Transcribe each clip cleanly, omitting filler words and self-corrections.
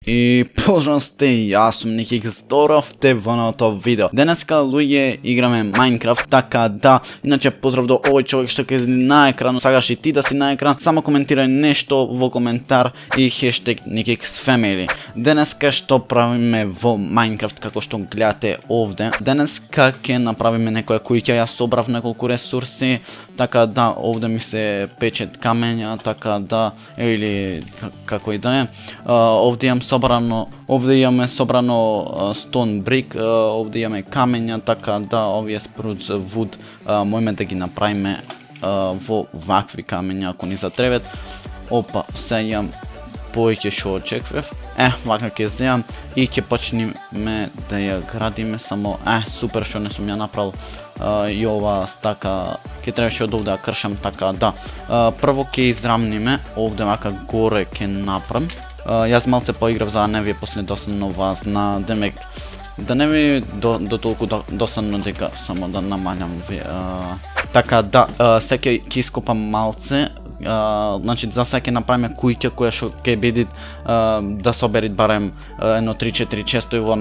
И поздрав сте, јас сум Ники и здоровте во новото видео. Денеска луѓе играме Minecraft, така да, иначе поздрав до овој човек што ќе на екран, сакаш и ти да си на екран, само коментирај нешто во коментар и хештег NikiXFamily. Денеска што правиме во Minecraft, како што гледате овде. Денеска ќе направиме некоја куќа, јас собрав неколку ресурси, така да, овде ми се печет камења, така да, или како и да е. Овде имаме собрано stone brick, овде имаме камења, така да, овие spruce wood можеме да ги направиме во вакви камења ако ни затребат. Опа, се имам повеќе што очекував. Вака ќе земам и ќе почнеме да ја градиме, само супер што не сум ја направил и ова стака, ќе требаше од овде да кршам, така да. Прво ќе израмниме, овде вака горе ќе направам. Јас малце поиграв за да не ви е после досадно вас на демек, да не ви до толку досадно дека само да намалјам ви. Така да, се ќе ископам малце, значи за сега ќе направиме куќа која што ќе биде да соберит барем едно 3-4 често и во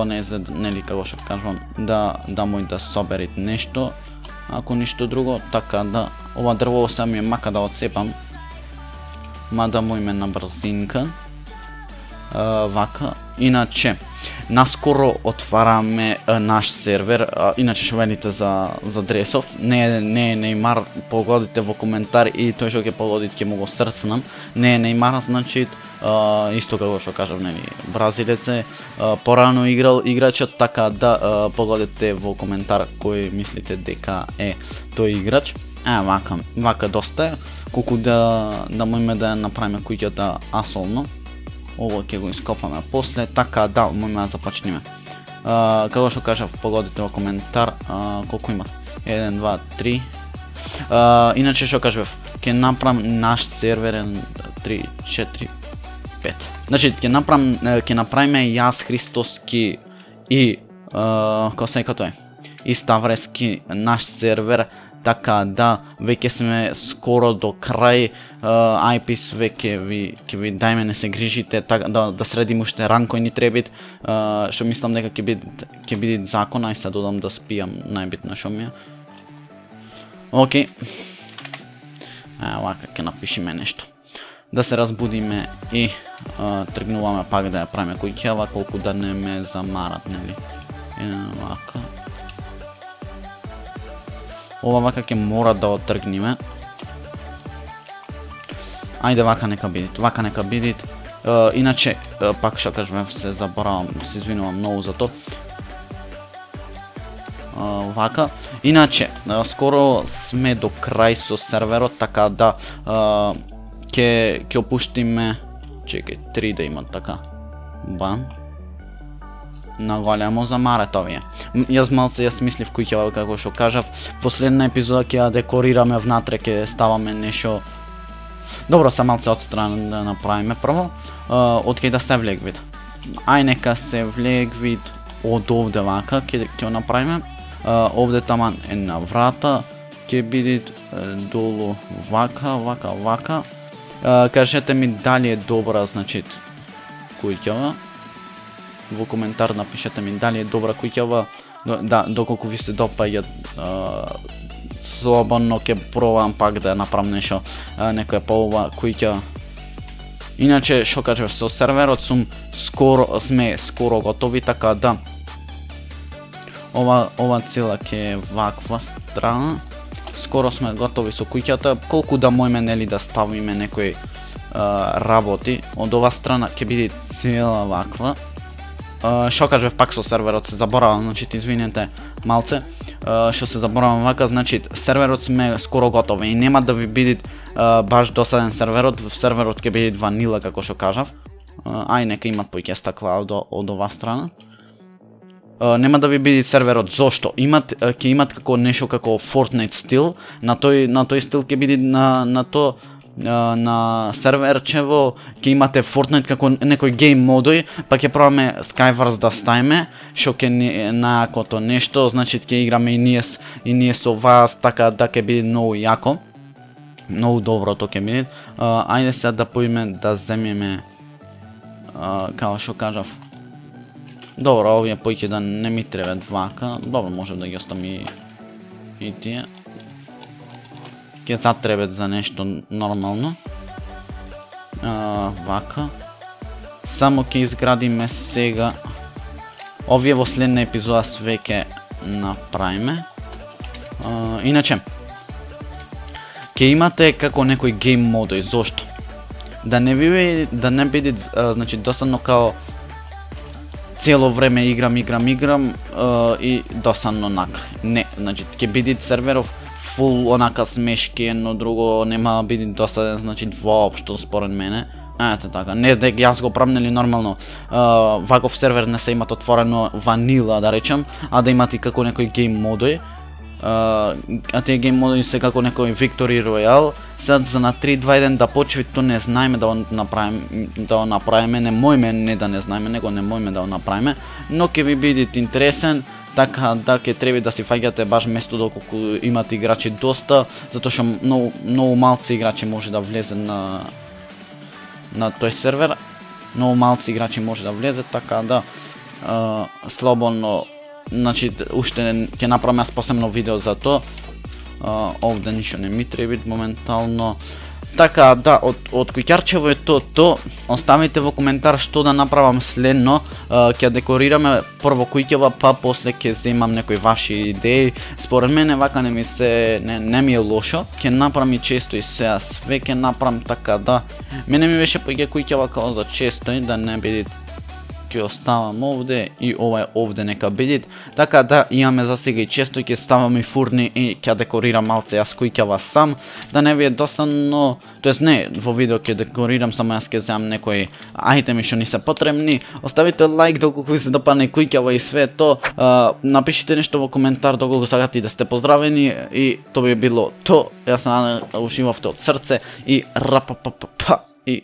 незад, нели како што кажувам, да мој да соберит нешто, ако ништо друго, така да. Ова дрво се ми е мака да отсепам, мада му име на брзинка. Вака, иначе наскоро отвараме наш сервер, иначе што велите за дресов, не е Неймар, погодите во коментар и тој што ќе погоди ќе му го срцнам, не е Неймар, значи исто како што кажав, нели, бразилец е, порано играл играчот, така да погодите во коментар кој мислите дека е тој играч. Вака доста е, колку да можеме да направиме куќата асолно. Ово ќе го ископаме после, така да, можеме да започнеме. Како што кажав, погодите во коментар колку има. 1, 2, 3. Иначе што кажав, ќе направам наш сервер 3, 4, 5. Значи ќе направиме јас, Христоски и како се тоа е, и Ставрески наш сервер. Така да, веќе сме скоро до крај, IPs веќе ќе ви дајме, не се грижите, така да средим уште ран кој ни требит, што мислам дека ќе биде закон, ај се додам да спијам најбитно што ми е. Океј. Вака ќе напишеме нешто. Да се разбудиме и тргнуваме пак да ја правиме куќава, колку да не ме замарат, нели. Вака. Ова вака ќе мора да отргниме. Ајде вака нека бидит, иначе, пак што кажем, се заборавам, се извинувам многу за тоа. Вака, иначе, скоро сме до крај со серверот, така да ќе опуштиме, чекај, 3 да има, така, бам. Наголемо замарат овие. Јас мислив куќава, како што кажав, последна епизода ќе ја декорираме внатре, ќе ставаме нешто. Добро, се малце отстрана да направиме прво. Откај да се влег вид. Ај нека се влег вид од овде вака, ќе го направиме. Овде таман една врата, ќе биде долу вака. Кажете ми дали е добра, значи, куќава. Во коментар напишете ми дали е добра куќава, да, доколку ви се допаѓа, слободно ќе пробам пак да направам нешто, некоја поова куќа. Иначе, што кажав, со серверот сме скоро готови, така да ова цела ќе е ваква страна. Скоро сме готови со куќата, колку да можеме, нели, да ставиме некои работи. Од ова страна ќе биде цела ваква. Што кажав пак со серверот, се заборавам, значи извинете малце, што се заборавам вака, значи серверот сме скоро готови и нема да ви биде баш досаден серверот ќе биде ванила како што кажав. Ај нека имат поќе стакла од ова страна. Нема да ви биде серверот, зошто? Ќе имат како нешто како Fortnite стил, на тој стил ќе биде на серверчево, ќе имате Fortnite како некој гейм модој, па ќе пробаме Skywars да ставиме, што ќе најакото нешто, значи ќе играме и ние со вас, така да ќе биде многу јако. Многу добро тоа ќе биде. Ајде сега да поиме да земеме Као што кажав. Добро, овие поќе да не ми требат вака. Добро, можем да ги оставим и тие. Ќе затребат за нешто нормално. Вака. Само ќе изградиме сега. Овие во следна епизода све ќе направиме. Иначе, ќе имате како некој гейм модој, зошто? Да не биде значи досадно као цело време играм и досадно накрај. Не, значи ќе биде серверов фул онака смешки, едно друго нема биде досаден, значи воопшто според мене. Ето така, не дека јас го правам нели нормално ваков сервер не се имат отворено ванила да речем, а да имате како некој гейм модој. А тие гейм модои се како некој Victory Royale. Сад за на 3-2-1 да почви, то не знаеме да го направиме, не можеме не да не знаеме, него не можеме да го направиме, но ќе ви биде интересен, така да ќе треба да си фаќате баш место доколку имате играчи доста, затоа што многу малци играчи може да влезе на тој сервер, многу малци играчи може да влезе, така да слободно. Значи, уште ќе направам јас посебно видео за тоа. Овде ништо не ми треба моментално. Така, да, од Куќарчево е тоа. Оставите во коментар што да направам следно. Ќе декорираме прво куќава, па после ќе земам некои ваши идеи. Според мене вака не ми е лошо. Ќе направам и често и сега све ќе направам, така да. Мене ми беше поќе куќава као за често и да не биде. Ќе оставам овде и овде нека бидит. Така да, имаме за сега и често ќе ставам и фурни и ќе декорирам малце јас куќава сам, да не ви е досадно, тоест не, во видео ќе декорирам, само јас ќе земам некои ајтеми што ни се потребни. Оставите лайк доколку ви се допадне куќава и све то. Напишите нешто во коментар доколку сакате да сте поздравени и тоа би било то. Јас ушивавте од срце и рапапапапа и